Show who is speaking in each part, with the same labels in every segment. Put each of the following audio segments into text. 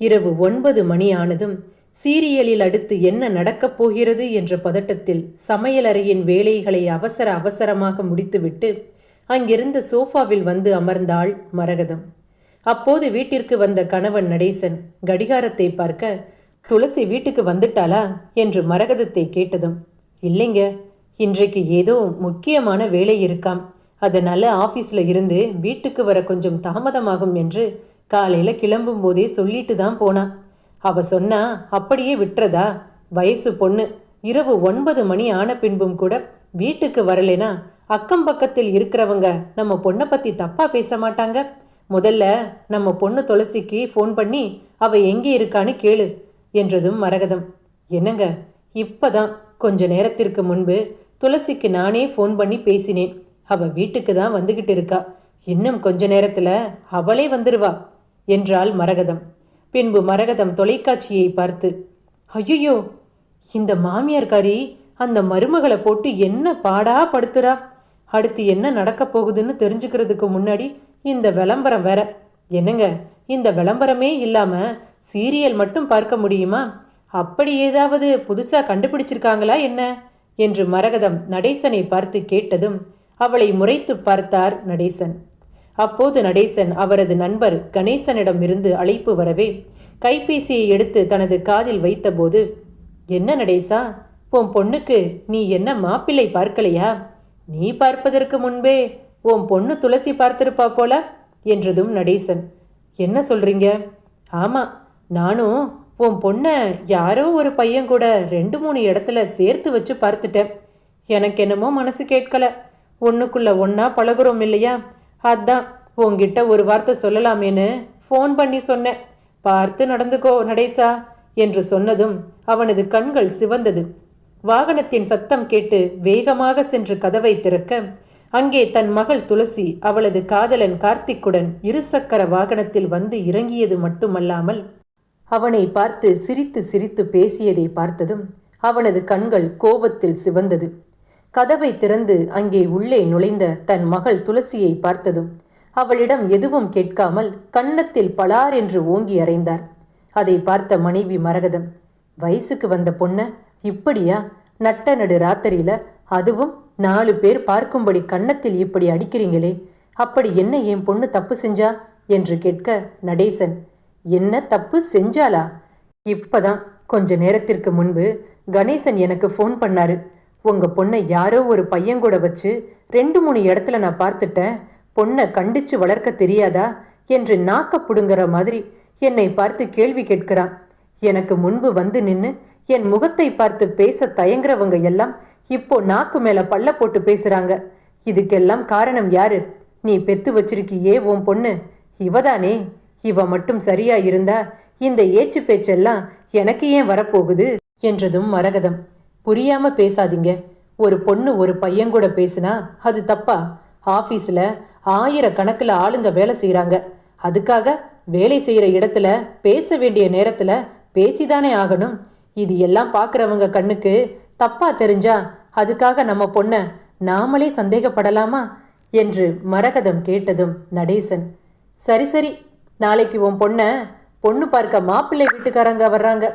Speaker 1: இரவு 9 மணி ஆனதும் சீரியலில் அடுத்து என்ன நடக்கப் போகிறது என்ற பதட்டத்தில் சமையலறையின் வேலைகளை அவசர அவசரமாக முடித்துவிட்டு அங்கிருந்த சோஃபாவில் வந்து அமர்ந்தாள் மரகதம். அப்போது வீட்டிற்கு வந்த கணவன் நடேசன் கடிகாரத்தை பார்க்க, துளசி வீட்டுக்கு வந்துட்டாளா என்று மரகதத்தை கேட்டதும், இல்லைங்க, இன்றைக்கு ஏதோ முக்கியமான வேலை இருக்காம், அதனால ஆஃபீஸில் இருந்து வீட்டுக்கு வர கொஞ்சம் தாமதமாகும் என்று காலையில் கிளம்பும் போதே சொல்லிட்டு தான் போனான். அவ சொன்னா அப்படியே விட்டுறதா? வயசு பொண்ணு, இரவு 9 மணி ஆன பின்பும் கூட வீட்டுக்கு வரலைனா அக்கம் பக்கத்தில் இருக்கிறவங்க நம்ம பொண்ணை பற்றி தப்பாக பேச மாட்டாங்க? முதல்ல நம்ம பொண்ணு துளசிக்கு ஃபோன் பண்ணி அவ எங்கே இருக்கான்னு கேளு என்றதும் மரகதம், என்னங்க, இப்பதான் கொஞ்ச நேரத்திற்கு முன்பு துளசிக்கு நானே ஃபோன் பண்ணி பேசினேன். அவ வீட்டுக்கு தான் வந்துகிட்டு இருக்கா. இன்னும் கொஞ்ச நேரத்தில் அவளே வந்துடுவா என்றாள் மரகதம். பின்பு மரகதம் தொலைக்காட்சியை பார்த்து, ஐயோ, இந்த மாமியார்காரி அந்த மருமகளை போட்டு என்ன பாடா படுத்துறா. அடுத்து என்ன நடக்க போகுதுன்னு தெரிஞ்சுக்கிறதுக்கு முன்னாடி இந்த விளம்பரம் வேற. என்னங்க, இந்த விளம்பரமே இல்லாமல் சீரியல் மட்டும் பார்க்க முடியுமா? அப்படி ஏதாவது புதுசாக கண்டுபிடிச்சிருக்காங்களா என்ன என்று மரகதம் நடேசனை பார்த்து கேட்டதும் அவளை முறைத்து பார்த்தார் நடேசன். அப்போது நடேசன் அவரது நண்பர் கணேசனிடமிருந்து அழைப்பு வரவே கைபேசியை எடுத்து தனது காதில் வைத்தபோது, என்ன நடேசா, உன் பொண்ணுக்கு நீ என்ன மாப்பிள்ளை பார்க்கலையா? நீ பார்ப்பதற்கு முன்பே உன் பொண்ணு துளசி பார்த்திருப்பா போல என்றதும் நடேசன், என்ன சொல்றீங்க? ஆமாம், நானும் உன் பொண்ணை யாரோ ஒரு பையன் கூட 2-3 இடத்துல சேர்த்து வச்சு பார்த்துட்டேன். எனக்கு என்னமோ மனசு கேட்கல. ஒன்றுக்குள்ள ஒன்றா பழகுறோம் இல்லையா, அதான் உங்ககிட்ட ஒரு வார்த்தை சொல்லலாமேன்னு ஃபோன் பண்ணி சொன்னேன். பார்த்து நடந்துக்கோ நடேசா என்று சொன்னதும் அவனது கண்கள் சிவந்தது. வாகனத்தின் சத்தம் கேட்டு வேகமாக சென்று கதவை திறக்க அங்கே தன் மகள் துளசி அவளது காதலன் கார்த்திக்குடன் இருசக்கர வாகனத்தில் வந்து இறங்கியது மட்டுமல்லாமல் அவனை பார்த்து சிரித்து சிரித்து பேசியதை பார்த்ததும் அவனது கண்கள் கோபத்தில் சிவந்தது. கதவை திறந்து அங்கே உள்ளே நுழைந்த தன் மகள் துளசியை பார்த்ததும் அவளிடம் எதுவும் கேட்காமல் கன்னத்தில் பலார் என்று ஓங்கி அறைந்தார். அதை பார்த்த மனைவி மரகதம், வயசுக்கு வந்த பொண்ண இப்படியா நட்ட நடு ராத்திரியில, அதுவும் 4 பேர் பார்க்கும்படி கன்னத்தில் இப்படி அடிக்கிறீங்களே, அப்படி என்ன என் பொண்ணு தப்பு செஞ்சா என்று கேட்க நடேசன், என்ன தப்பு செஞ்சாளா? இப்பதான் கொஞ்ச நேரத்திற்கு முன்பு கணேசன் எனக்கு ஃபோன் பண்ணாரு. உங்க பொண்ணை யாரோ ஒரு பையன் கூட வச்சு 2-3 இடத்துல நான் பார்த்துட்டேன், பொண்ணை கண்டிச்சு வளர்க்க தெரியாதா என்று நாக்க புடுங்குற மாதிரி என்னை பார்த்து கேள்வி கேட்கிறான். எனக்கு முன்பு வந்து நின்று என் முகத்தை பார்த்து பேச தயங்குறவங்க எல்லாம் இப்போ நாக்கு மேல பல்ல போட்டு பேசுறாங்க. இதுக்கெல்லாம் காரணம் யாரு? நீ பெத்து வச்சிருக்கியே உன் பொண்ணு, இவதானே. இவ மட்டும் சரியா இருந்தா இந்த ஏச்சு பேச்செல்லாம் எனக்கு ஏன் வரப்போகுது என்றதும் மரகதம், புரியாம பேசாதீங்க. ஒரு பொண்ணு ஒரு பையன் கூட பேசுனா அது தப்பா? ஆஃபீஸில் 1000 கணக்கில் ஆளுங்க வேலை செய்கிறாங்க. அதுக்காக வேலை செய்கிற இடத்துல பேச வேண்டிய நேரத்தில் பேசிதானே ஆகணும். இது எல்லாம் பார்க்குறவங்க கண்ணுக்கு தப்பா தெரிஞ்சா அதுக்காக நம்ம பொண்ணை நாமளே சந்தேகப்படலாமா என்று மரகதம் கேட்டதும் நடேசன், சரி சரி, நாளைக்கு உன் பொண்ணு பார்க்க மாப்பிள்ளை வீட்டுக்காரங்க வர்றாங்க.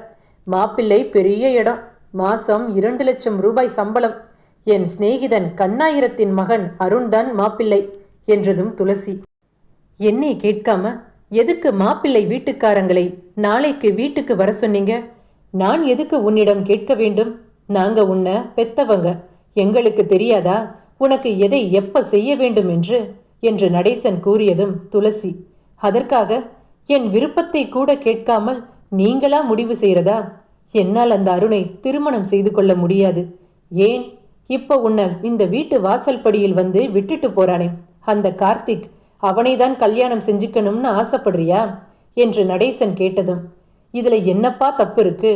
Speaker 1: மாப்பிள்ளை பெரிய இடம், மாசம் 2 லட்சம் ரூபாய் சம்பளம். என் சிநேகிதன் கண்ணாயிரத்தின் மகன் அருண் தான் மாப்பிள்ளை என்றதும் துளசி, என்னை கேட்காம எதுக்கு மாப்பிள்ளை வீட்டுக்காரங்களை நாளைக்கு வீட்டுக்கு வர சொன்னீங்க? நான் எதுக்கு உன்னிடம் கேட்க வேண்டும்? நாங்க உன்னை பெத்தவங்க, எங்களுக்கு தெரியாதா உனக்கு எதை எப்ப செய்ய வேண்டும் என்று நடேசன் கூறியதும் துளசி, அதற்காக என் விருப்பத்தை கூட கேட்காமல் நீங்களா முடிவு செய்யறதா? என்னால் அந்த அருணை திருமணம் செய்து கொள்ள முடியாது. ஏன், இப்போ உன்னை இந்த வீட்டு வாசல் படியில் வந்து விட்டுட்டு போறானே அந்த கார்த்திக், அவனைதான் கல்யாணம் செஞ்சுக்கணும்னு ஆசைப்படுறியா என்று நடேசன் கேட்டதும், இதுல என்னப்பா தப்பு இருக்கு?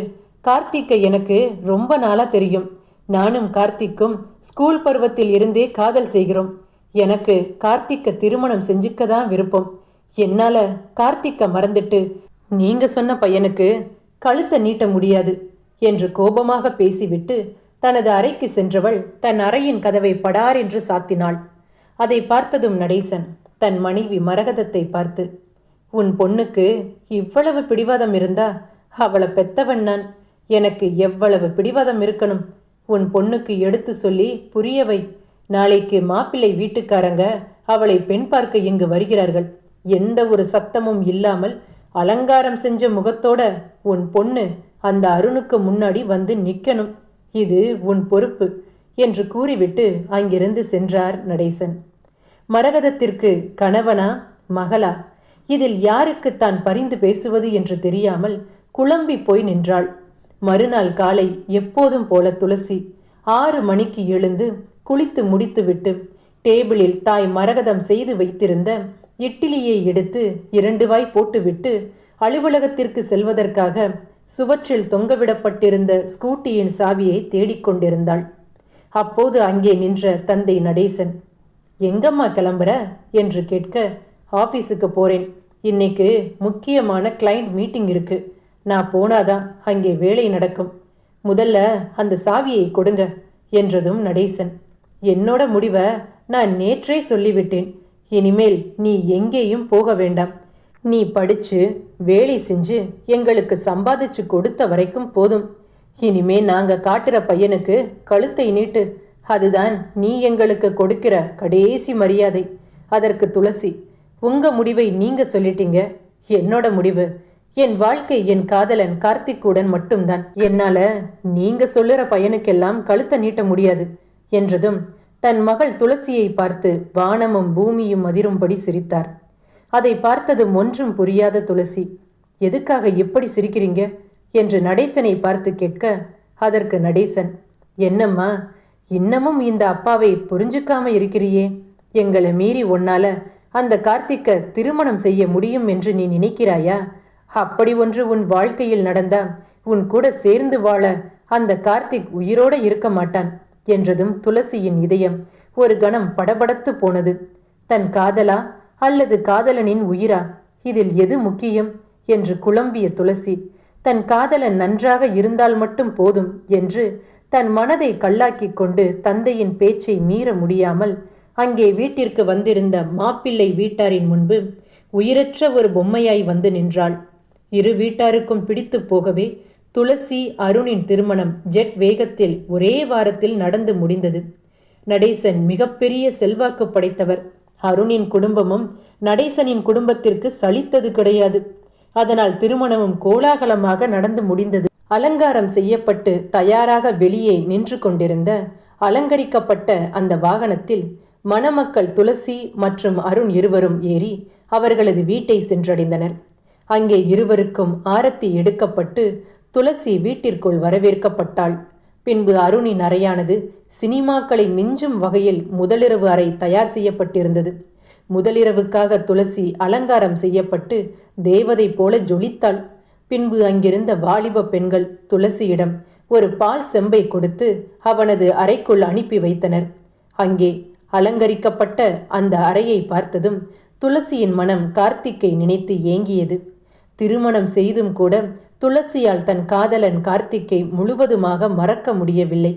Speaker 1: கார்த்திக்கை எனக்கு ரொம்ப நாளா தெரியும். நானும் கார்த்திக்கும் ஸ்கூல் பருவத்தில் இருந்தே காதல் செய்கிறோம். எனக்கு கார்த்திக்கை திருமணம் செஞ்சுக்க தான் விருப்பம். என்னால கார்த்திக்கை மறந்துட்டு நீங்க சொன்ன பையனுக்கு கழுத்தை நீட்ட முடியாது என்று கோபமாக பேசிவிட்டு தனது அறைக்கு சென்றவள் தன் அறையின் கதவை படார் என்று சாத்தினாள். அதை பார்த்ததும் நடேசன் தன் மனைவி மரகதத்தை பார்த்து, உன் பொண்ணுக்கு இவ்வளவு பிடிவாதம் இருந்தா அவளை பெத்தவன் நான். எனக்கு எவ்வளவு பிடிவாதம் இருக்கணும்? உன் பொண்ணுக்கு எடுத்து சொல்லி புரிய வை. நாளைக்கு மாப்பிள்ளை வீட்டுக்காரங்க அவளை பெண் பார்க்க இங்கு வருகிறார்கள். எந்த ஒரு சத்தமும் இல்லாமல் அலங்காரம் செஞ்ச முகத்தோட உன் பொண்ணு அந்த அருணுக்கு முன்னாடி வந்து நிற்கணும். இது உன் பொறுப்பு என்று கூறிவிட்டு அங்கிருந்து சென்றார் நடேசன். மரகதத்திற்கு கணவனா மகளா, இதில் யாருக்கு தான் பரிந்து பேசுவது என்று தெரியாமல் குழம்பி போய் நின்றாள். மறுநாள் காலை எப்போதும் போல துளசி 6 மணிக்கு எழுந்து குளித்து முடித்துவிட்டு டேபிளில் தாய் மரகதம் செய்து வைத்திருந்த இட்லியை எடுத்து 2 வாய் போட்டுவிட்டு அலுவலகத்திற்கு செல்வதற்காக சுவற்றில் தொங்கவிடப்பட்டிருந்த ஸ்கூட்டியின் சாவியை தேடிக்கொண்டிருந்தாள். அப்போது அங்கே நின்ற தந்தை நடேசன், எங்கம்மா கிளம்புற என்று கேட்க, ஆஃபீஸுக்கு போறேன். இன்னைக்கு முக்கியமான கிளைண்ட் மீட்டிங் இருக்கு. நான் போனாதான் அங்கே வேலை நடக்கும். முதல்ல அந்த சாவியை கொடுங்க என்றதும் நடேசன், என்னோட முடிவை நான் நேற்றே சொல்லிவிட்டேன். இனிமேல் நீ எங்கேயும் போக வேண்டாம். நீ படிச்சு வேலை செஞ்சு எங்களுக்கு சம்பாதிச்சு கொடுத்த வரைக்கும் போதும். இனிமே நாங்க காட்டுற பையனுக்கு கழுத்தை நீட்டு. அதுதான் நீ எங்களுக்கு கொடுக்கிற கடைசி மரியாதை. அதற்கு துளசி, உங்க முடிவை நீங்க சொல்லிட்டீங்க. என்னோட முடிவு, என் வாழ்க்கை என் காதலன் கார்த்திக்குடன் மட்டும்தான். என்னால நீங்க சொல்லுற பையனுக்கெல்லாம் கழுத்தை நீட்ட முடியாது என்றதும் தன் மகள் துளசியை பார்த்து வானமும் பூமியும் அதிரும்படி சிரித்தார். அதை பார்த்ததும் ஒன்றும் புரியாத துளசி, எதுக்காக இப்படி சிரிக்கிறீங்க என்று நடேசனை பார்த்து கேட்க, அதற்கு நடேசன், என்னம்மா இன்னமும் இந்த அப்பாவை புரிஞ்சுக்காம இருக்கிறியே? எங்களை மீறி உன்னால அந்த கார்த்திக்க திருமணம் செய்ய முடியும் என்று நீ நினைக்கிறாயா? அப்படி ஒன்று உன் வாழ்க்கையில் நடந்தா உன் கூட சேர்ந்து வாழ அந்த கார்த்திக் உயிரோட இருக்க மாட்டான் என்றதும் துளசியின் இதயம் ஒரு கணம் படபடத்து போனது. தன் காதலா அல்லது காதலனின் உயிரா, இதில் எது முக்கியம் என்று குழம்பிய துளசி, தன் காதலன் நன்றாக இருந்தால் மட்டும் போதும் என்று தன் மனதை கல்லாக்கி கொண்டு தந்தையின் பேச்சை மீற முடியாமல் அங்கே வீட்டிற்கு வந்திருந்த மாப்பிள்ளை வீட்டாரின் முன்பு உயிரற்ற ஒரு பொம்மையாய் வந்து நின்றாள். இரு வீட்டாருக்கும் பிடித்து போகவே துளசி அருணின் திருமணம் ஜெட் வேகத்தில் ஒரே வாரத்தில் நடந்து முடிந்தது. நடேசன் மிகப்பெரிய செல்வாக்கு படைத்தவர். அருணின் குடும்பமும் நடேசனின் குடும்பத்திற்கு சலித்தது கிடையாது. அதனால் திருமணமும் கோலாகலமாக நடந்து முடிந்தது. அலங்காரம் செய்யப்பட்டு தயாராக வெளியே நின்று கொண்டிருந்த அலங்கரிக்கப்பட்ட அந்த வாகனத்தில் மணமக்கள் துளசி மற்றும் அருண் இருவரும் ஏறி அவர்களது வீட்டை சென்றடைந்தனர். அங்கே இருவருக்கும் ஆரத்தி எடுக்கப்பட்டு துளசி வீட்டிற்குள் வரவேற்கப்பட்டாள். பின்பு அருணின் அறையானது சினிமாக்களை மிஞ்சும் வகையில் முதலிரவு அறை தயார் செய்யப்பட்டிருந்தது. முதலிரவுக்காக துளசி அலங்காரம் செய்யப்பட்டு தேவதை போல ஜொலித்தாள். பின்பு அங்கிருந்த வாலிப பெண்கள் துளசியிடம் ஒரு பால் செம்பை கொடுத்து அவனது அறைக்குள் அனுப்பி வைத்தனர். அங்கே அலங்கரிக்கப்பட்ட அந்த அறையை பார்த்ததும் துளசியின் மனம் கார்த்திக்கை நினைத்து ஏங்கியது. திருமணம் செய்தும் கூட துளசியால் தன் காதலன் கார்த்திக்கை முழுவதுமாக மறக்க முடியவில்லை.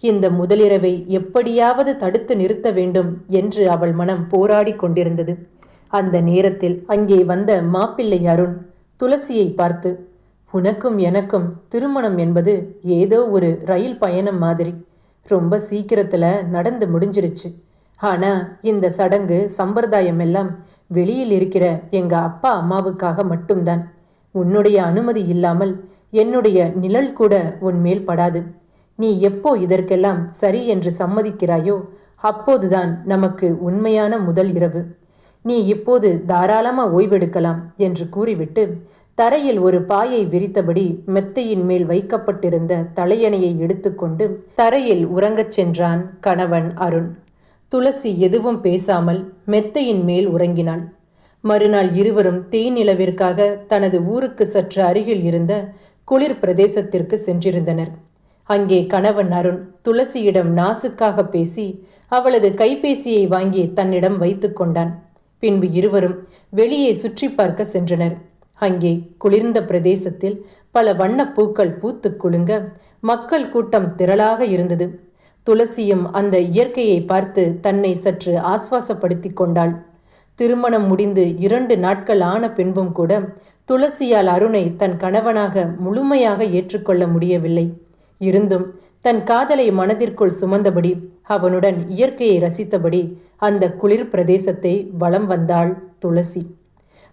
Speaker 1: இந்த முதலிரவை எப்படியாவது தடுத்து நிறுத்த வேண்டும் என்று அவள் மனம் போராடி கொண்டிருந்தது. அந்த நேரத்தில் அங்கே வந்த மாப்பிள்ளை அருண் துளசியை பார்த்து, உனக்கும் எனக்கும் திருமணம் என்பது ஏதோ ஒரு ரயில் பயணம் மாதிரி. ரொம்ப சீக்கிரத்தில் நடந்து முடிஞ்சிருச்சு. ஆனால் இந்த சடங்கு சம்பிரதாயம் எல்லாம் வெளியில் இருக்கிற எங்க அப்பா அம்மாவுக்காக மட்டும்தான். உன்னுடைய அனுமதி இல்லாமல் என்னுடைய நிழல் கூட உன்மேல் படாது. நீ எப்போ இதற்கெல்லாம் சரி என்று சம்மதிக்கிறாயோ அப்போதுதான் நமக்கு உண்மையான முதல் இரவு. நீ இப்போது தாராளமா ஓய்வெடுக்கலாம் என்று கூறிவிட்டு தரையில் ஒரு பாயை விரித்தபடி மெத்தையின் மேல் வைக்கப்பட்டிருந்த தலையணையை எடுத்துக்கொண்டு தரையில் உறங்கச் சென்றான் கணவன் அருண். துளசி எதுவும் பேசாமல் மெத்தையின் மேல் உறங்கினாள். மறுநாள் இருவரும் தேனிலவிற்காக தனது ஊருக்கு சற்று அருகில் இருந்த குளிர் பிரதேசத்திற்கு சென்றிருந்தனர். அங்கே கணவன் அருண் துளசியிடம் நாசுக்காக பேசி அவளது கைபேசியை வாங்கி தன்னிடம் வைத்து கொண்டான். பின்பு இருவரும் வெளியே சுற்றி பார்க்க சென்றனர். அங்கே குளிர்ந்த பிரதேசத்தில் பல வண்ணப்பூக்கள் பூத்து குலுங்க மக்கள் கூட்டம் திரளாக இருந்தது. துளசியும் அந்த இயற்கையை பார்த்து தன்னை சற்று ஆஸ்வாசப்படுத்தி கொண்டாள். திருமணம் முடிந்து 2 நாட்கள் ஆன பின்பும் கூட துளசியால் அருணை தன் கணவனாக முழுமையாக ஏற்றுக்கொள்ள முடியவில்லை. இருந்தும் தன் காதலை மனதிற்குள் சுமந்தபடி அவனுடன் இயற்கையை ரசித்தபடி அந்த குளிர் பிரதேசத்தை வலம் வந்தாள் துளசி.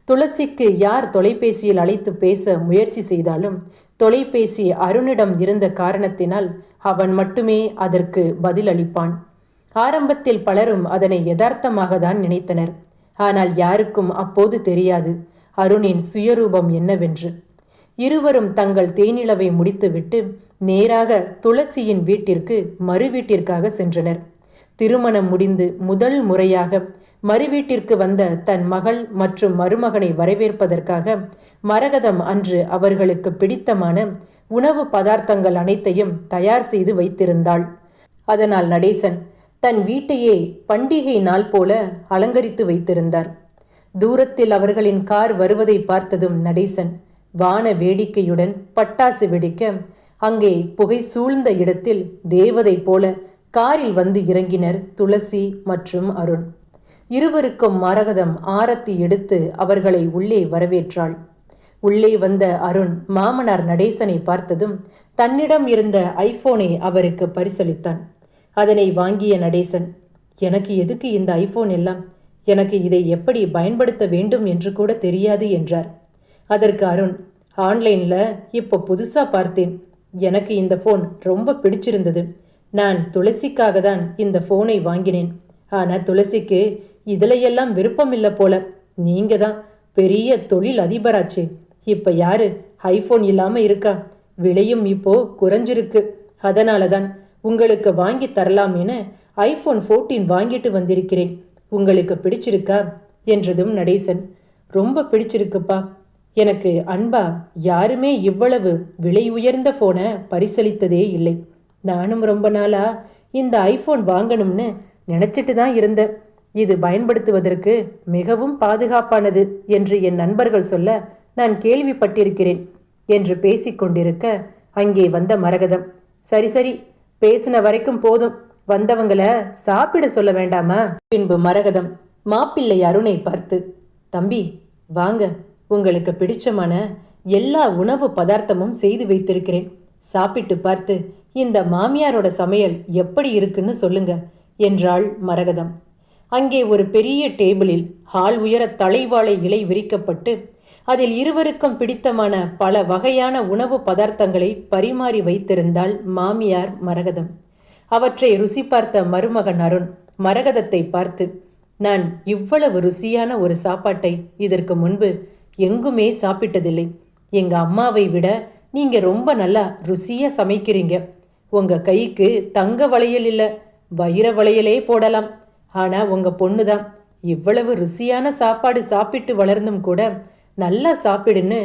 Speaker 1: துளசிக்கு யார் தொலைபேசியில் அழைத்து பேச முயற்சி செய்தாலும் தொலைபேசி அருணிடம் இருந்த காரணத்தினால் அவன் மட்டுமே அதற்கு பதிலளிப்பான். ஆரம்பத்தில் பலரும் அதனை யதார்த்தமாக தான் நினைத்தனர். ஆனால் யாருக்கும் அப்போது தெரியாது அருணின் சுயரூபம் என்னவென்று. இருவரும் தங்கள் தேனிலவை முடித்துவிட்டு நேராக துளசியின் வீட்டிற்கு மறு வீட்டிற்காக சென்றனர். திருமணம் முடிந்து முதல் முறையாக மறு வீட்டிற்கு வந்த தன் மகள் மற்றும் மருமகனை வரவேற்பதற்காக மரகதம் அன்று அவர்களுக்கு பிடித்தமான உணவு பதார்த்தங்கள் அனைத்தையும் தயார் செய்து வைத்திருந்தாள். அதனால் நடேசன் தன் வீட்டையே பண்டிகை நாள் போல அலங்கரித்து வைத்திருந்தார். தூரத்தில் அவர்களின் கார் வருவதை பார்த்ததும் நடேசன் வான வேடிக்கையுடன் பட்டாசு வெடிக்க அங்கே புகை சூழ்ந்த இடத்தில் தேவதை போல காரில் வந்து இறங்கினர் துளசி மற்றும் அருண். இருவருக்கும் மரகதம் ஆரத்தி எடுத்து அவர்களை உள்ளே வரவேற்றாள். உள்ளே வந்த அருண் மாமனார் நடேசனை பார்த்ததும் தன்னிடம் இருந்த ஐபோனை அவருக்கு பரிசளித்தான். அதனை வாங்கிய நடேசன், எனக்கு எதுக்கு இந்த ஐபோன் எல்லாம், எனக்கு இதை எப்படி பயன்படுத்த வேண்டும் என்று கூட தெரியாது என்றார். அதற்கு அருண், ஆன்லைனில் இப்போ புதுசாக பார்த்தேன், எனக்கு இந்த ஃபோன் ரொம்ப பிடிச்சிருந்தது, நான் துளசிக்காக தான் இந்த ஃபோனை வாங்கினேன். ஆனால் துளசிக்கு இதிலையெல்லாம் விருப்பம் இல்லை போல, நீங்கள் தான் பெரிய தொழில் அதிபராச்சு, இப்போ யாரு ஐஃபோன் இல்லாமல் இருக்கா, விலையும் இப்போ குறைஞ்சிருக்கு, அதனால தான் உங்களுக்கு வாங்கி தரலாமேன்னு ஐஃபோன் 14 வாங்கிட்டு வந்திருக்கிறேன், உங்களுக்கு பிடிச்சிருக்கா என்றதும் நடேசன், ரொம்ப பிடிச்சிருக்குப்பா, எனக்கு அன்பா யாருமே இவ்வளவு விலை உயர்ந்த ஃபோனை பரிசளித்ததே இல்லை, நானும் ரொம்ப நாளா இந்த ஐஃபோன் வாங்கணும்னு நினச்சிட்டு தான் இருந்தேன், இது பயன்படுத்துவதற்கு மிகவும் பாதுகாப்பானது என்று என் நண்பர்கள் சொல்ல நான் கேள்விப்பட்டிருக்கிறேன் என்று பேசிக்கொண்டிருக்க அங்கே வந்த மரகதம், சரி சரி பேசின வரைக்கும் போதும், வந்தவங்கள சாப்பிட சொல்ல வேண்டாமா? பின்பு மரகதம் மாப்பிள்ளை அருணை பார்த்து, தம்பி வாங்க, உங்களுக்கு பிடிச்சமான எல்லா உணவு பதார்த்தமும் செய்து வைத்திருக்கிறேன், சாப்பிட்டு பார்த்து இந்த மாமியாரோட சமையல் எப்படி இருக்குன்னு சொல்லுங்க என்றாள் மரகதம். அங்கே ஒரு பெரிய டேபிளில் ஹால் உயர தலைவாழை இலை விரிக்கப்பட்டு அதில் இருவருக்கும் பிடித்தமான பல வகையான உணவு பதார்த்தங்களை பரிமாறி வைத்திருந்தாள் மாமியார் மரகதம். அவற்றை ருசி பார்த்த மருமகன் அருண் மரகதத்தை பார்த்து, நான் இவ்வளவு ருசியான ஒரு சாப்பாட்டை இதற்கு முன்பு எங்குமே சாப்பிட்டதில்லை, எங்க அம்மாவை விட நீங்க ரொம்ப நல்லா ருசியா சமைக்கிறீங்க, உங்க கைக்கு தங்க வளையல் இல்லை வைர வளையலே போடலாம், ஆனா உங்க பொண்ணுதான் இவ்வளவு ருசியான சாப்பாடு சாப்பிட்டு வளர்ந்தும் கூட நல்லா சாப்பிடுன்னு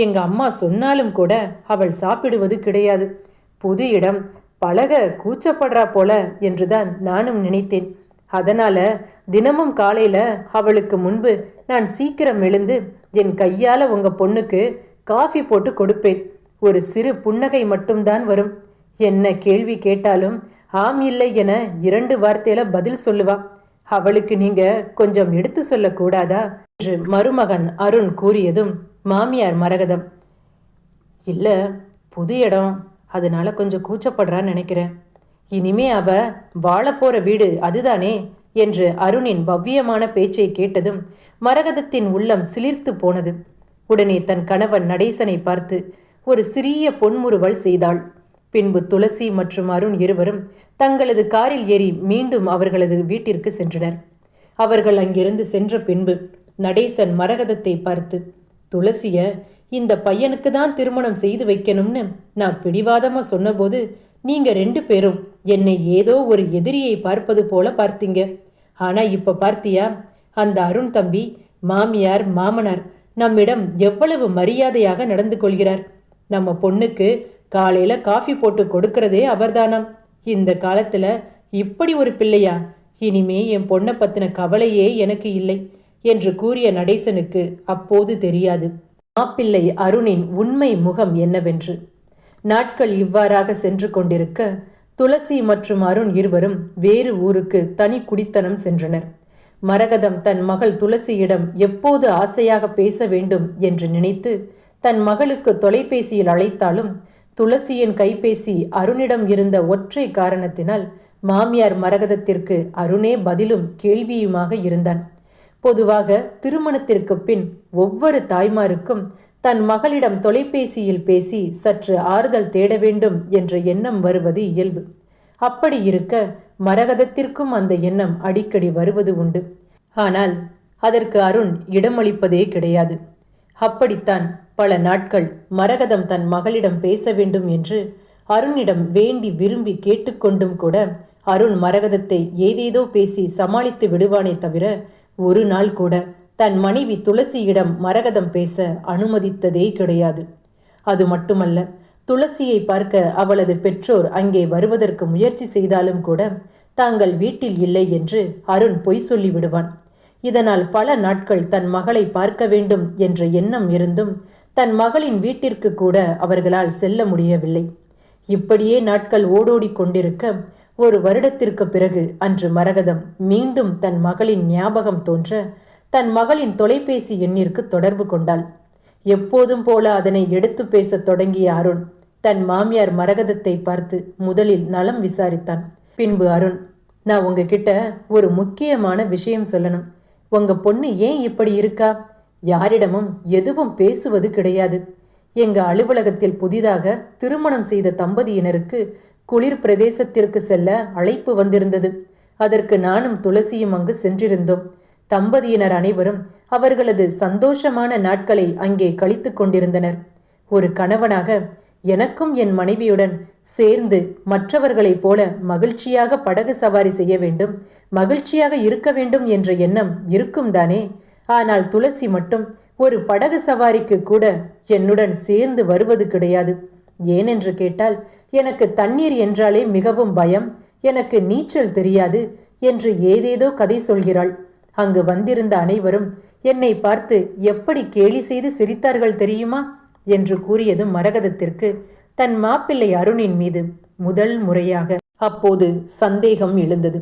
Speaker 1: எங்க அம்மா சொன்னாலும் கூட அவள் சாப்பிடுவது கிடையாது, புது இடம் பழக கூச்சப்படுறா போல என்றுதான் நானும் நினைத்தேன், அதனால தினமும் காலையில அவளுக்கு முன்பு நான் சீக்கிரம் எழுந்து என் கையால உங்க பொண்ணுக்கு காஃபி போட்டு கொடுப்பேன், ஒரு சிறு புன்னகை மட்டும்தான் வரும், என்ன கேள்வி கேட்டாலும் ஆம் இல்லை என 2 வார்த்தையில பதில் சொல்லுவா, அவளுக்கு நீங்க கொஞ்சம் எடுத்து சொல்லக்கூடாதா என்று மருமகன் அருண் கூறியதும் மாமியார் மரகதம், இல்ல புது இடம் அதனால கொஞ்சம் கூச்சப்படுறான்னு நினைக்கிறேன், இனிமே அவ வாழப்போற வீடு அதுதானே என்று அருணின் பவ்யமான பேச்சை கேட்டதும் மரகதத்தின் உள்ளம் சிலிர்த்து போனது. உடனே தன் கணவன் நடேசனை பார்த்து ஒரு சிறிய பொன்முறுவல் செய்தாள். பின்பு துளசி மற்றும் அருண் இருவரும் தங்களது காரில் ஏறி மீண்டும் அவர்களது வீட்டிற்கு சென்றனர். அவர்கள் அங்கிருந்து சென்ற பின்பு நடேசன் மரகதத்தை பார்த்து, துளசிய இந்த பையனுக்கு தான் திருமணம் செய்து வைக்கணும்னு நான் பிடிவாதமா சொன்னபோது நீங்க 2 பேரும் என்னை ஏதோ ஒரு எதிரியை பார்ப்பது போல பார்த்தீங்க, ஆனா இப்ப பார்த்தியா, அந்த அருண் தம்பி மாமியார் மாமனார் நம்மிடம் எவ்வளவு மரியாதையாக நடந்து கொள்கிறார், நம்ம பொண்ணுக்கு காலையில காஃபி போட்டு கொடுக்கறதே அவர்தானாம், இந்த காலத்துல இப்படி ஒரு பிள்ளையா, இனிமே என் பொண்ணை பத்தின கவலையே எனக்கு இல்லை என்று கூறிய நடேசனுக்கு அப்போது தெரியாது மாப்பிள்ளை அருணின் உண்மை முகம் என்னவென்று. நாட்கள் இவ்வாறாக சென்று கொண்டிருக்க துளசி மற்றும் அருண் இருவரும் வேறு ஊருக்கு தனி குடித்தனம் சென்றனர். மரகதம் தன் மகள் துளசியிடம் எப்போது ஆசையாக பேச வேண்டும் என்று நினைத்து தன் மகளுக்கு தொலைபேசியில் அழைத்தாலும் துளசியின் கைபேசி அருணிடம் இருந்த ஒற்றை காரணத்தினால் மாமியார் மரகதத்திற்கு அருணே பதிலும் கேள்வியுமாக இருந்தான். பொதுவாக திருமணத்திற்கு பின் ஒவ்வொரு தாய்மாருக்கும் தன் மகளிடம் தொலைபேசியில் பேசி சற்று ஆறுதல் தேட வேண்டும் என்ற எண்ணம் வருவது இயல்பு. அப்படி இருக்க மரகதத்திற்கும் அந்த எண்ணம் அடிக்கடி வருவது உண்டு. ஆனால் அதற்கு அருண் இடமளிப்பதே கிடையாது. அப்படித்தான் பல நாட்கள் மரகதம் தன் மகளிடம் பேச வேண்டும் என்று அருணிடம் வேண்டி விரும்பி கேட்டுக்கொண்டும் கூட அருண் மரகதத்தை ஏதேதோ பேசி சமாளித்து விடுவானே தவிர ஒரு நாள் கூட தன் மனைவி துளசியிடம் மரகதம் பேச அனுமதித்ததே கிடையாது. அது மட்டுமல்ல, துளசியை பார்க்க அவளது பெற்றோர் அங்கே வருவதற்கு முயற்சி செய்தாலும் கூட தாங்கள் வீட்டில் இல்லை என்று அருண் பொய் சொல்லி விடுவான். இதனால் பல நாட்கள் தன் மகளை பார்க்க வேண்டும் என்ற எண்ணம் இருந்தும் தன் மகளின் வீட்டிற்கு கூட அவர்களால் செல்ல முடியவில்லை. இப்படியே நாட்கள் ஓடோடி கொண்டிருக்க ஒரு வருடத்திற்கு பிறகு அன்று மரகதம் மீண்டும் தன் மகளின் ஞாபகம் தோன்ற தன் மகளின் தொலைபேசி எண்ணிற்கு தொடர்பு கொண்டாள். எப்போதும் போல அதனை எடுத்து பேசத் தொடங்கிய அருண் தன் மாமியார் மரகதத்தை பார்த்து முதலில் நலம் விசாரித்தான். பின்பு அருண், நான் உங்ககிட்ட ஒரு முக்கியமான விஷயம் சொல்லணும். உங்க பொண்ணு ஏன் இப்படி இருக்கா? யாரிடமும் எதுவும் பேசுவது கிடையாது. எங்க அலுவலகத்தில் புதிதாக திருமணம் செய்த தம்பதியினருக்கு குளிர் பிரதேசத்திற்கு செல்ல அழைப்பு வந்திருந்தது. அதற்கு நானும் துளசியும் அங்கு சென்றிருந்தோம். தம்பதியினர் அனைவரும் அவர்களது சந்தோஷமான நாட்களை அங்கே கழித்து கொண்டிருந்தனர். ஒரு கணவனாக எனக்கும் என் மனைவியுடன் சேர்ந்து மற்றவர்களைப் போல மகிழ்ச்சியாக படகு சவாரி செய்ய வேண்டும், மகிழ்ச்சியாக இருக்க வேண்டும் என்ற எண்ணம் இருக்கும் தானே. ஆனால் துளசி மட்டும் ஒரு படகு சவாரிக்கு கூட என்னுடன் சேர்ந்து வருவது கிடையாது. ஏனென்று கேட்டால், எனக்கு தண்ணீர் என்றாலே மிகவும் பயம், எனக்கு நீச்சல் தெரியாது என்று ஏதேதோ கதை சொல்கிறாள். அங்கு வந்திருந்த அனைவரும் என்னை பார்த்து எப்படி கேலி செய்து சிரித்தார்கள் தெரியுமா என்று கூறியதும் மரகதத்திற்கு தன் மாப்பிள்ளை அருணின் மீது முதல் முறையாக அப்போது சந்தேகம் எழுந்தது.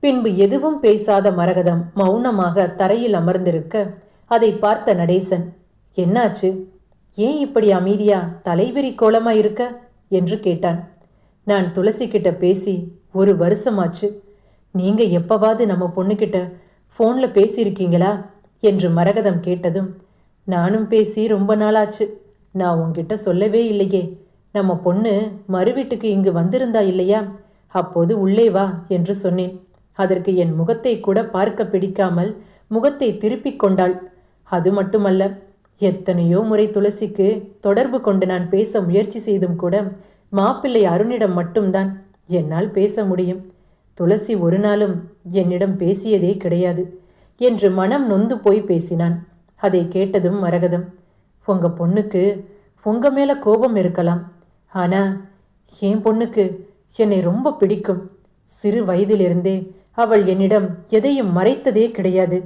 Speaker 1: பின்பு எதுவும் பேசாத மரகதம் மௌனமாக தரையில் அமர்ந்திருக்க அதை பார்த்த நடேசன், என்னாச்சு, ஏன் இப்படி அமைதியா தலைவிரி கோலமா இருக்க என்று கேட்டான். நான் துளசி கிட்ட பேசி 1 வருஷமாச்சு. நீங்க எப்பவாவது நம்ம பொண்ணுக்கிட்ட ஃபோன்ல பேசியிருக்கீங்களா என்று மரகதம் கேட்டதும், நானும் பேசி ரொம்ப நாளாச்சு. நான் உன்கிட்ட சொல்லவே இல்லையே. நம்ம பொண்ணு மறு வீட்டுக்கு இங்கு வந்திருந்தா இல்லையா, அப்போது உள்ளே வா என்று சொன்னேன். அதற்கு என் முகத்தை கூட பார்க்க பிடிக்காமல் முகத்தை திருப்பிக் கொண்டாள். அது மட்டுமல்ல, எத்தனையோ முறை துளசிக்கு தொடர்பு கொண்டு நான் பேச முயற்சி செய்தும் கூட மாப்பிள்ளை அருணிடம் மட்டும்தான் என்னால் பேச முடியும். துளசி ஒரு நாளும் என்னிடம் பேசியதே கிடையாது என்று மனம் நொந்து போய் பேசினான். அதை கேட்டதும் மரகதம், உங்க பொண்ணுக்கு உங்க மேல கோபம் இருக்கலாம், ஆனா என் பொண்ணுக்கு என்னை ரொம்ப பிடிக்கும். சிறு வயதிலிருந்தே அவள் என்னிடம் எதையும் மறைத்ததே கிடையாது.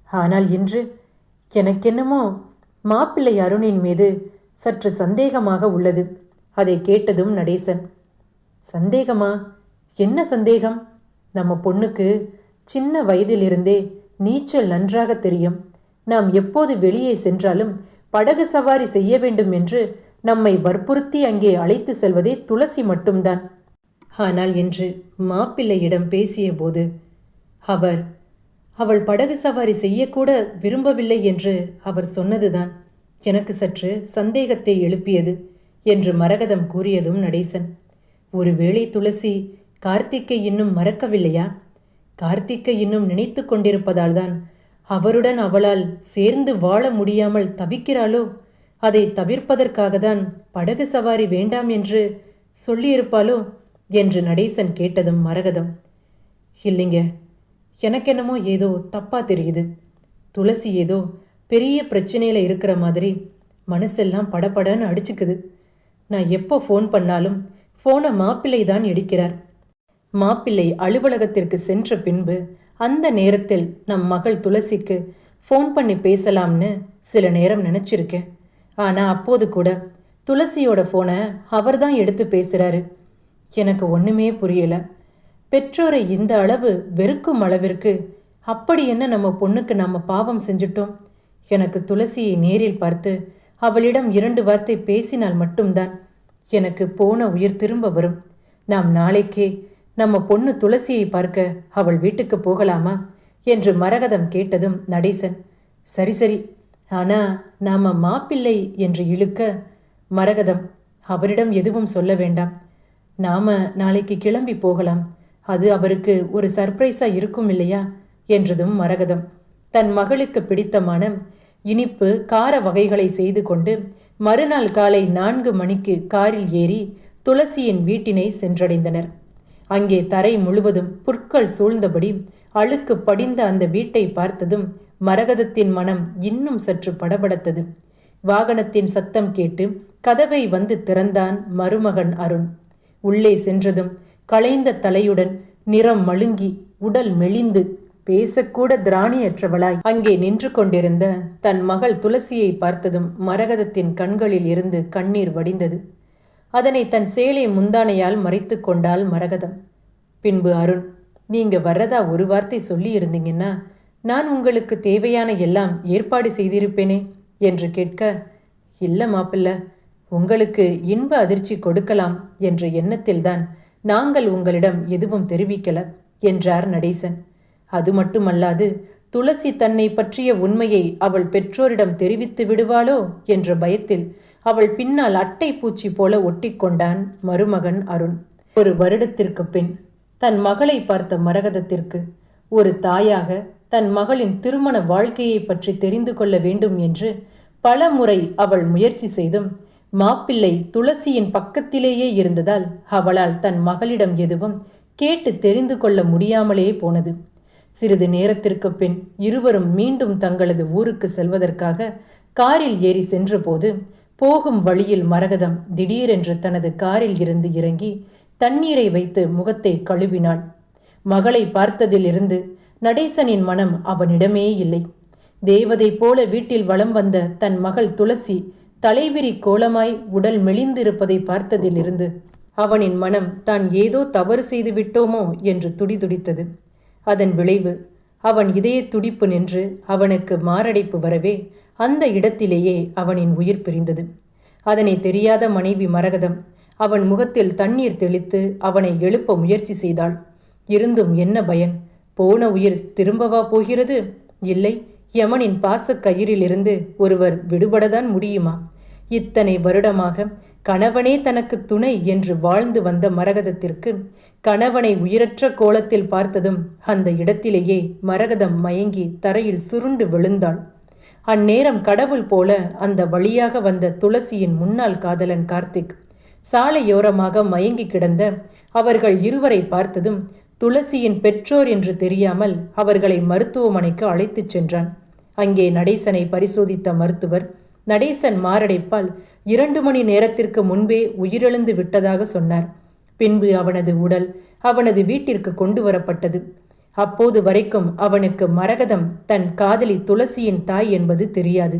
Speaker 1: ஆனால் இன்று எனக்கென்னமோ மாப்பிள்ளை அருணின் மீது சற்று சந்தேகமாக உள்ளது. அதை கேட்டதும் நடேசன், சந்தேகமா? என்ன சந்தேகம்? நம்ம பொண்ணுக்கு சின்ன வயதிலிருந்தே நீச்சல் நன்றாக தெரியும். நாம் எப்போது வெளியே சென்றாலும் படகு சவாரி செய்ய வேண்டும் என்று நம்மை வற்புறுத்தி அங்கே அழைத்து செல்வதே துளசி மட்டும்தான். ஆனால் இன்று மாப்பிள்ளையிடம் பேசிய போது அவள் படகு சவாரி செய்யக்கூட விரும்பவில்லை என்று அவர் சொன்னதுதான் எனக்கு சற்று சந்தேகத்தை எழுப்பியது என்று மரகதம் கூறியதும் நடேசன், ஒருவேளை துளசி கார்த்திக்கை இன்னும் மறக்கவில்லையா? கார்த்திக்கை இன்னும் நினைத்து கொண்டிருப்பதால் தான் அவருடன் அவளால் சேர்ந்து வாழ முடியாமல் தவிக்கிறாளோ? அதை தவிர்ப்பதற்காக தான் படகு சவாரி வேண்டாம் என்று சொல்லியிருப்பாளோ என்று நடேசன் கேட்டதும் மரகதம், இல்லைங்க, எனக்கென்னமோ ஏதோ தப்பா தெரியுது. துளசி ஏதோ பெரிய பிரச்சனையில் இருக்கிற மாதிரி மனசெல்லாம் படபடன்னு அடிச்சுக்குது. நான் எப்போ ஃபோன் பண்ணாலும் ஃபோனை மாப்பிள்ளை தான் எடுக்கிறார். மாப்பிள்ளை அலுவலகத்திற்கு சென்ற பின்பு அந்த நேரத்தில் நம் மகள் துளசிக்கு ஃபோன் பண்ணி பேசலாம்னு சில நேரம் நினச்சிருக்கேன். ஆனால் அப்போது கூட துளசியோட ஃபோனை அவர் தான் எடுத்து பேசுகிறாரு. எனக்கு ஒன்றுமே புரியலை. பெற்றோரை இந்த அளவு வெறுக்கும் அளவிற்கு அப்படி என்ன நம்ம பொண்ணுக்கு நாம பாவம் செஞ்சிட்டோம்? எனக்கு துளசியை நேரில் பார்த்து அவளிடம் 2 வார்த்தை பேசினால் மட்டும்தான் எனக்கு போன உயிர் திரும்ப வரும். நாம் நாளைக்கே நம்ம பொண்ணு துளசியை பார்க்க அவள் வீட்டுக்கு போகலாமா என்று மரகதம் கேட்டதும் நடேசன், சரி சரி, ஆனா நாம மாப்பிள்ளை என்று இழுக்க, மரகதம், அவரிடம் எதுவும் சொல்ல வேண்டாம். நாம நாளைக்கு கிளம்பி போகலாம். அது அவருக்கு ஒரு சர்ப்ரைஸா இருக்கும் இல்லையா என்றதும் மரகதம் தன் மகளுக்கு பிடித்தமான இனிப்பு கார வகைகளை செய்து கொண்டு மறுநாள் காலை 4 மணிக்கு காரில் ஏறி துளசியின் வீட்டினை சென்றடைந்தனர். அங்கே தரை முழுவதும் புற்கள் சூழ்ந்தபடி அழுக்கு படிந்த அந்த வீட்டை பார்த்ததும் மரகதத்தின் மனம் இன்னும் சற்று படபடத்தது. வாகனத்தின் சத்தம் கேட்டு கதவை வந்து திறந்தான் மருமகன் அருண். உள்ளே சென்றதும் களைந்த தலையுடன், நிறம் மழுங்கி, உடல் மெலிந்து, பேசக்கூட திராணியற்றவளாய் அங்கே நின்று கொண்டிருந்த தன் மகள் துளசியை பார்த்ததும் மரகதத்தின் கண்களில் இருந்து கண்ணீர் வடிந்தது. அதனை தன் சேலை முந்தானையால் மறைத்து கொண்டாள் மரகதம். பின்பு அருண், நீங்க வர்றதா ஒரு வார்த்தை சொல்லி இருந்தீங்கன்னா நான் உங்களுக்கு தேவையான எல்லாம் ஏற்பாடு செய்திருப்பேனே என்று கேட்க, இல்ல மாப்பிள்ள, உங்களுக்கு இன்ப அதிர்ச்சி கொடுக்கலாம் என்ற எண்ணத்தில்தான் நாங்கள் உங்களிடம் எதுவும் தெரிவிக்கல என்றார் நடேசன். அது மட்டுமல்லாது துளசி தன்னை பற்றிய உண்மையை அவள் பெற்றோரிடம் தெரிவித்து விடுவாளோ என்ற பயத்தில் அவள் பின்னால் அட்டை பூச்சி போல ஒட்டிக்கொண்டான் மருமகன் அருண். 1 வருடத்திற்கு பின் தன் மகளை பார்த்த மரகதத்திற்கு ஒரு தாயாக தன் மகளின் திருமண வாழ்க்கையை பற்றி தெரிந்து கொள்ள வேண்டும் என்று பல முறை அவள் முயற்சி செய்தும் மாப்பிள்ளை துளசியின் பக்கத்திலேயே இருந்ததால் அவளால் தன் மகளிடம் எதுவும் கேட்டு தெரிந்து கொள்ள முடியாமலே போனது. சிறிது நேரத்திற்கு பின் இருவரும் மீண்டும் தங்களது ஊருக்கு செல்வதற்காக காரில் ஏறி சென்றபோது போகும் வழியில் மரகதம் திடீரென்று தனது காரில் இருந்து இறங்கி தண்ணீரை வைத்து முகத்தை கழுவினாள். மகளை பார்த்ததிலிருந்து நடேசனின் மனம் அவனிடமே இல்லை. தேவதை போல வீட்டில் வலம் வந்த தன் மகள் துளசி தலைவிரி கோலமாய் உடல் மெலிந்திருப்பதை பார்த்ததிலிருந்து அவனின் மனம் தான் ஏதோ தவறு செய்து விட்டோமோ என்று துடிதுடித்தது. அதன் விளைவு அவன் இதய துடிப்பு நின்று அவனுக்கு மாரடைப்பு வரவே அந்த இடத்திலேயே அவனின் உயிர் பிரிந்தது. அதனை தெரியாத மனைவி மரகதம் அவன் முகத்தில் தண்ணீர் தெளித்து அவனை எழுப்ப முயற்சி செய்தாள். இருந்தும் என்ன பயன்? போன உயிர் திரும்பவா போகிறது? இல்லை, யமனின் பாசக்கயிறிலிருந்து ஒருவர் விடுபடதான் முடியுமா? இத்தனை வருடமாக கணவனே தனக்கு துணை என்று வாழ்ந்து வந்த மரகதத்திற்கு கணவனை உயிரற்ற கோலத்தில் பார்த்ததும் அந்த இடத்திலேயே மரகதம் மயங்கி தரையில் சுருண்டு விழுந்தாள். அந்நேரம் கடவுள் போல அந்த வழியாக வந்த துளசியின் முன்னாள் காதலன் கார்த்திக் சாலையோரமாக மயங்கி கிடந்த அவர்கள் இருவரை பார்த்ததும் துளசியின் பெற்றோர் என்று தெரியாமல் அவர்களை மருத்துவமனைக்கு அழைத்துச் சென்றான். அங்கே நடேசனை பரிசோதித்த மருத்துவர் நடேசன் மாரடைப்பால் 2 மணி நேரத்திற்கு முன்பே உயிரிழந்து விட்டதாக சொன்னார். பின்பு அவனது உடல் அவனது வீட்டிற்கு கொண்டு வரப்பட்டது. அப்போது வரைக்கும் அவனுக்கு மரகதம் தன் காதலி துளசியின் தாய் என்பது தெரியாது.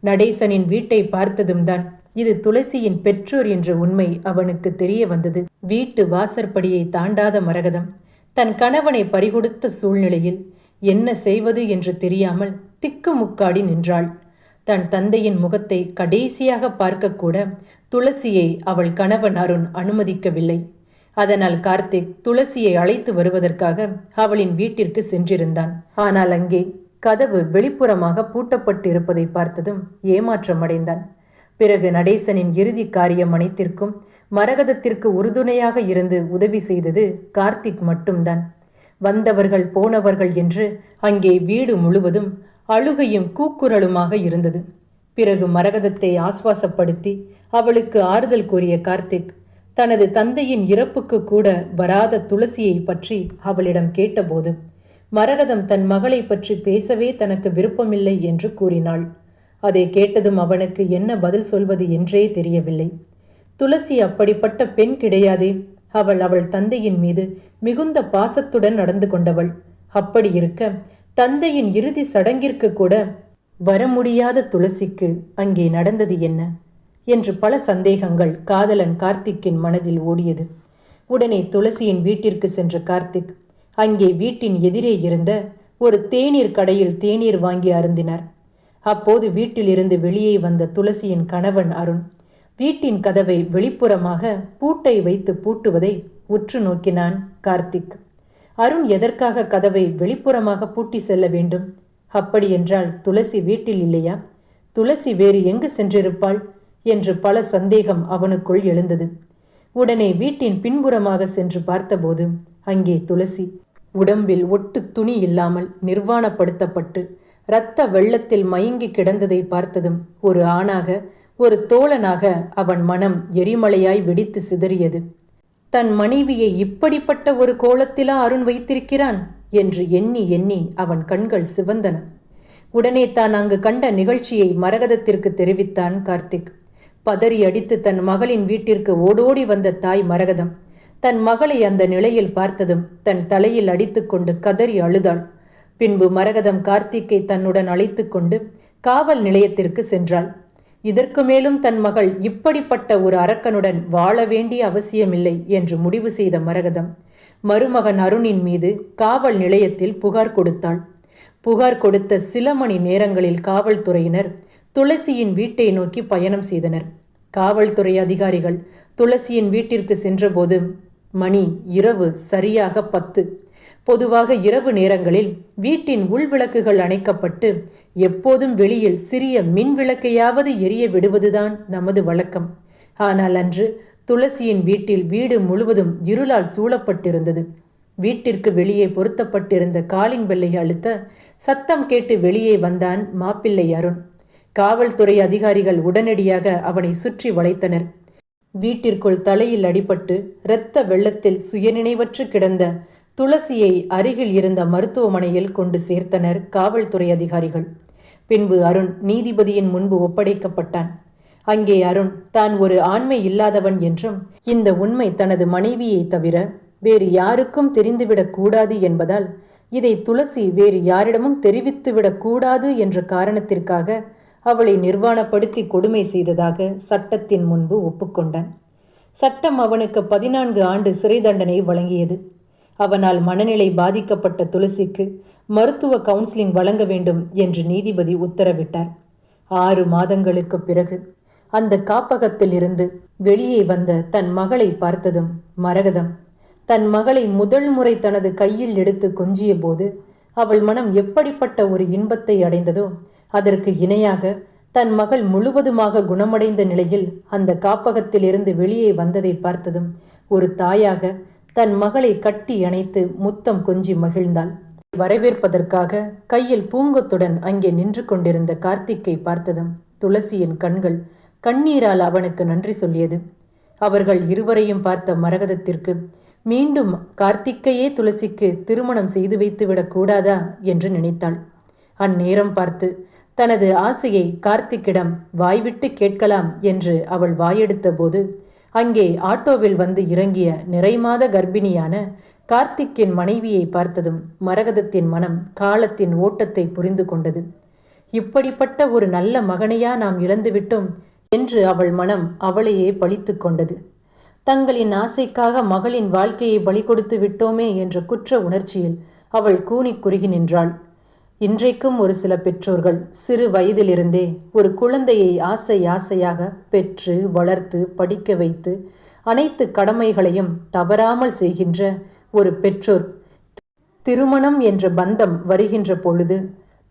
Speaker 1: நடேசனின் வீட்டை பார்த்ததும் தான் இது துளசியின் பெற்றோர் என்ற உண்மை அவனுக்கு தெரிய வந்தது. வீட்டு வாசற்படியை தாண்டாத மரகதம் தன் கணவனை பறிகொடுத்த சூழ்நிலையில் என்ன செய்வது என்று தெரியாமல் திக்குமுக்காடி நின்றாள். தன் தந்தையின் முகத்தை கடைசியாக பார்க்கக்கூட துளசியை அவள் கணவன் அருண் அனுமதிக்கவில்லை. அதனால் கார்த்திக் துளசியை அழைத்து வருவதற்காக அவளின் வீட்டிற்கு சென்றிருந்தான். ஆனால் அங்கே கதவு வெளிப்புறமாக பூட்டப்பட்டு இருப்பதை பார்த்ததும் ஏமாற்றமடைந்தான். பிறகு நடேசனின் இறுதி காரியம் அனைத்திற்கும் மரகதத்திற்கு உறுதுணையாக இருந்து உதவி செய்தது கார்த்திக் மட்டும்தான். வந்தவர்கள் போனவர்கள் என்று அங்கே வீடு முழுவதும் அழுகையும் கூக்குரலுமாக இருந்தது. பிறகு மரகதத்தை ஆஸ்வாசப்படுத்தி அவளுக்கு ஆறுதல் கூறிய கார்த்திக் தனது தந்தையின் இறப்புக்கு கூட வராத துளசியை பற்றி அவளிடம் கேட்டபோது மரகதம் தன் மகளை பற்றி பேசவே தனக்கு விருப்பமில்லை என்று கூறினாள். அதை கேட்டதும் அவனுக்கு என்ன பதில் சொல்வது என்றே தெரியவில்லை. துளசி அப்படிப்பட்ட பெண் கிடையாதே. அவள் தந்தையின் மீது மிகுந்த பாசத்துடன் நடந்து கொண்டவள். அப்படி இருக்க தந்தையின் இறுதி சடங்கிற்கு கூட வர முடியாத துளசிக்கு அங்கே நடந்தது என்ன என்று பல சந்தேகங்கள் காதலன் கார்த்திக்கின் மனதில் ஓடியது. உடனே துளசியின் வீட்டிற்கு சென்ற கார்த்திக் அங்கே வீட்டின் எதிரே இருந்த ஒரு தேநீர் கடையில் தேநீர் வாங்கி அருந்தினார். அப்போது வீட்டிலிருந்து வெளியே வந்த துளசியின் கணவன் அருண் வீட்டின் கதவை வெளிப்புறமாக பூட்டை வைத்து பூட்டுவதை உற்று நோக்கினான் கார்த்திக். அருண் எதற்காக கதவை வெளிப்புறமாக பூட்டி செல்ல வேண்டும்? அப்படியென்றால் துளசி வீட்டில் இல்லையா? துளசி வேறு எங்கு சென்றிருப்பாள் என்று பல சந்தேகம் அவனுக்குள் எழுந்தது. உடனே வீட்டின் பின்புறமாக சென்று பார்த்தபோது அங்கே துளசி உடம்பில் ஒட்டு துணி இல்லாமல் நிர்வாணப்படுத்தப்பட்டு இரத்த வெள்ளத்தில் மயங்கி கிடந்ததை பார்த்ததும் ஒரு ஆணாக, ஒரு தோழனாக அவன் மனம் எரிமலையாய் வெடித்து சிதறியது. தன் மனைவியை இப்படிப்பட்ட ஒரு கோலத்திலா அருண் வைத்திருக்கிறான் என்று எண்ணி எண்ணி அவன் கண்கள் சிவந்தன. உடனே தான் அங்கு கண்ட நிகழ்ச்சியை மரகதத்திற்கு தெரிவித்தான் கார்த்திக். பதறி அடித்து தன் மகளின் வீட்டிற்கு ஓடோடி வந்த தாய் மரகதம் தன் மகளை அந்த நிலையில் பார்த்ததும் தன் தலையில் அடித்து கொண்டு கதறி அழுதாள். பின்பு மரகதம் கார்த்திக்கை தன்னுடன் அழைத்து கொண்டு காவல் நிலையத்திற்கு சென்றாள். இதற்கு மேலும் தன் மகள் இப்படிப்பட்ட ஒரு அரக்கனுடன் வாழ வேண்டிய அவசியமில்லை என்று முடிவு செய்த மரகதம் மருமகன் அருணின் மீது காவல் நிலையத்தில் புகார் கொடுத்தாள். புகார் கொடுத்த சில மணி நேரங்களில் காவல்துறையினர் துளசியின் வீட்டை நோக்கி பயணம் செய்தனர். காவல்துறை அதிகாரிகள் துளசியின் வீட்டிற்கு சென்றபோது மணி இரவு சரியாக 10. பொதுவாக இரவு நேரங்களில் வீட்டின் உள்விளக்குகள் அணைக்கப்பட்டு எப்போதும் வெளியில் சிறிய மின் விளக்கையாவது எரிய விடுவதுதான் நமது வழக்கம். ஆனால் அன்று துளசியின் வீட்டில் வீடு முழுவதும் இருளால் சூழப்பட்டிருந்தது. வீட்டிற்கு வெளியே பொருத்தப்பட்டிருந்த காலிங் பெல்லை அழுத்த சத்தம் கேட்டு வெளியே வந்தான் மாப்பிள்ளை அருண். காவல்துறை அதிகாரிகள் உடனடியாக அவனை சுற்றி வளைத்தனர். வீட்டிற்குள் தலையில் அடிபட்டு இரத்த வெள்ளத்தில் சுயநினைவற்று கிடந்த துளசியை அருகில் இருந்த மருத்துவமனையில் கொண்டு சேர்த்தனர் காவல்துறை அதிகாரிகள். பின்பு அருண் நீதிபதியின் முன்பு ஒப்படைக்கப்பட்டான். அங்கே அருண் தான் ஒரு ஆண்மை இல்லாதவன் என்றும் இந்த உண்மை தனது மனைவியை தவிர வேறு யாருக்கும் தெரிந்துவிடக் கூடாது என்பதால் இதை துளசி வேறு யாரிடமும் தெரிவித்துவிடக் கூடாது என்ற காரணத்திற்காக அவளை நிர்வாணப்படுத்தி கொடுமை செய்ததாக சட்டத்தின் முன்பு ஒப்புக்கொண்டான். சட்டம் அவனுக்கு 14 ஆண்டு சிறை தண்டனை வழங்கியது. அவனால் மனநிலை பாதிக்கப்பட்ட துளசிக்கு மருத்துவ கவுன்சிலிங் வழங்க வேண்டும் என்று நீதிபதி உத்தரவிட்டார். 6 மாதங்களுக்கு பிறகு அந்த காப்பகத்தில் இருந்து வெளியே வந்த தன் மகளை பார்த்ததும் மரகதம் தன் மகளை முதல் முறை தனது கையில் எடுத்து கொஞ்சிய போது அவள் மனம் எப்படிப்பட்ட ஒரு இன்பத்தை அடைந்ததோ அதற்கு இணையாக தன் மகள் முழுவதுமாக குணமடைந்த நிலையில் அந்த காப்பகத்தில் இருந்து வெளியே வந்ததை பார்த்ததும் ஒரு தாயாக தன் மகளை கட்டி அணைத்து முத்தம் கொஞ்சி மகிழ்ந்தாள். வரவேற்பதற்காக கையில் பூங்கொத்துடன் அங்கே நின்று கொண்டிருந்த கார்த்திக்கை பார்த்ததும் துளசியின் கண்கள் கண்ணீரால் அவனுக்கு நன்றி சொல்லியது. அவர்கள் இருவரையும் பார்த்த மரகதத்திற்கு மீண்டும் கார்த்திக்கையே துளசிக்கு திருமணம் செய்து வைத்துவிடக் கூடாதா என்று நினைத்தாள். அந்நேரம் பார்த்து தனது ஆசையை கார்த்திக்கிடம் வாய்விட்டு கேட்கலாம் என்று அவள் வாயெடுத்த போது அங்கே ஆட்டோவில் வந்து இறங்கிய நிறைமாத கர்ப்பிணியான கார்த்திக்கின் மனைவியை பார்த்ததும் மரகதத்தின் மனம் காலத்தின் ஓட்டத்தை புரிந்து கொண்டது. இப்படிப்பட்ட ஒரு நல்ல மகனையா நாம் இழந்துவிட்டோம் என்று அவள் மனம் அவளையே பழித்து கொண்டது. தங்களின் ஆசைக்காக மகளின் வாழ்க்கையை பலி கொடுத்து விட்டோமே என்ற குற்ற உணர்ச்சியில் அவள் கூனி குறுகி நின்றாள். இன்றைக்கும் ஒரு சில பெற்றோர்கள் சிறு வயதிலிருந்தே ஒரு குழந்தையை ஆசை ஆசையாக பெற்று வளர்த்து படிக்க வைத்து அனைத்து கடமைகளையும் தவறாமல் செய்கின்ற ஒரு பெற்றோர் திருமணம் என்ற பந்தம் வருகின்ற பொழுது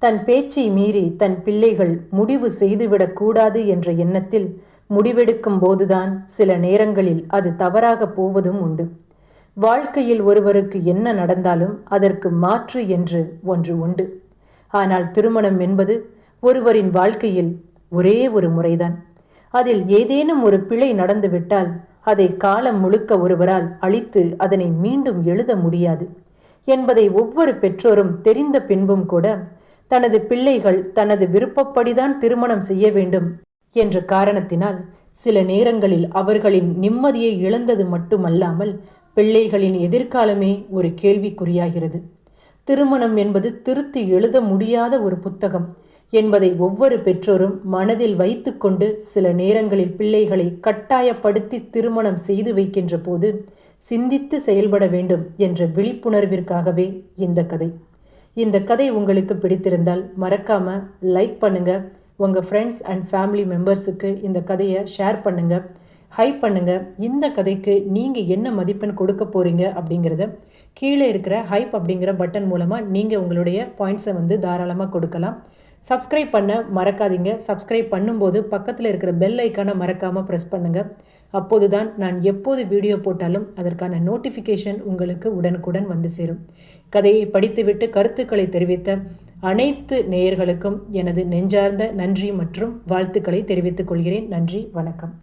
Speaker 1: தன் பேச்சை மீறி தன் பிள்ளைகள் முடிவு செய்துவிடக்கூடாது என்ற எண்ணத்தில் முடிவெடுக்கும் போதுதான் சில நேரங்களில் அது தவறாக போவதும் உண்டு. வாழ்க்கையில் ஒருவருக்கு என்ன நடந்தாலும் அதற்கு மாற்று என்று ஒன்று உண்டு. ஆனால் திருமணம் என்பது ஒருவரின் வாழ்க்கையில் ஒரே ஒரு முறைதான். அதில் ஏதேனும் ஒரு பிழை நடந்துவிட்டால் அதை காலம் முழுக்க ஒருவரால் அழித்து அதனை மீண்டும் எழுத முடியாது என்பதை ஒவ்வொரு பெற்றோரும் தெரிந்த பின்பும் கூட தனது பிள்ளைகள் தனது விருப்பப்படிதான் திருமணம் செய்ய வேண்டும் என்ற காரணத்தினால் சில நேரங்களில் அவர்களின் நிம்மதியை இழந்தது மட்டுமல்லாமல் பிள்ளைகளின் எதிர்காலமே ஒரு கேள்விக்குறியாகிறது. திருமணம் என்பது திருத்தி எழுத முடியாத ஒரு புத்தகம் என்பதை ஒவ்வொரு பெற்றோரும் மனதில் வைத்து கொண்டு சில நேரங்களில் பிள்ளைகளை கட்டாயப்படுத்தி திருமணம் செய்து வைக்கின்ற போது சிந்தித்து செயல்பட வேண்டும் என்ற விழிப்புணர்விற்காகவே இந்த கதை. இந்த கதை உங்களுக்கு பிடித்திருந்தால் மறக்காமல் லைக் பண்ணுங்கள். உங்கள் ஃப்ரெண்ட்ஸ் அண்ட் ஃபேமிலி மெம்பர்ஸுக்கு இந்த கதையை ஷேர் பண்ணுங்கள், ஹைப் பண்ணுங்கள். இந்த கதைக்கு நீங்கள் என்ன மதிப்பெண் கொடுக்க போகிறீங்க அப்படிங்கிறத கீழே இருக்கிற ஹைப் அப்படிங்கிற பட்டன் மூலமாக நீங்கள் உங்களுடைய பாயிண்ட்ஸை தாராளமாக கொடுக்கலாம். சப்ஸ்கிரைப் பண்ண மறக்காதீங்க. சப்ஸ்கிரைப் பண்ணும்போது பக்கத்தில் இருக்கிற பெல் ஐக்கானை மறக்காமல் ப்ரெஸ் பண்ணுங்கள். அப்போது தான் நான் எப்போது வீடியோ போட்டாலும் அதற்கான நோட்டிஃபிகேஷன் உங்களுக்கு உடனுக்குடன் வந்து சேரும். கதையை படித்துவிட்டு கருத்துக்களை தெரிவித்த அனைத்து நேயர்களுக்கும் எனது நெஞ்சார்ந்த நன்றி மற்றும் வாழ்த்துக்களை தெரிவித்துக் கொள்கிறேன். நன்றி, வணக்கம்.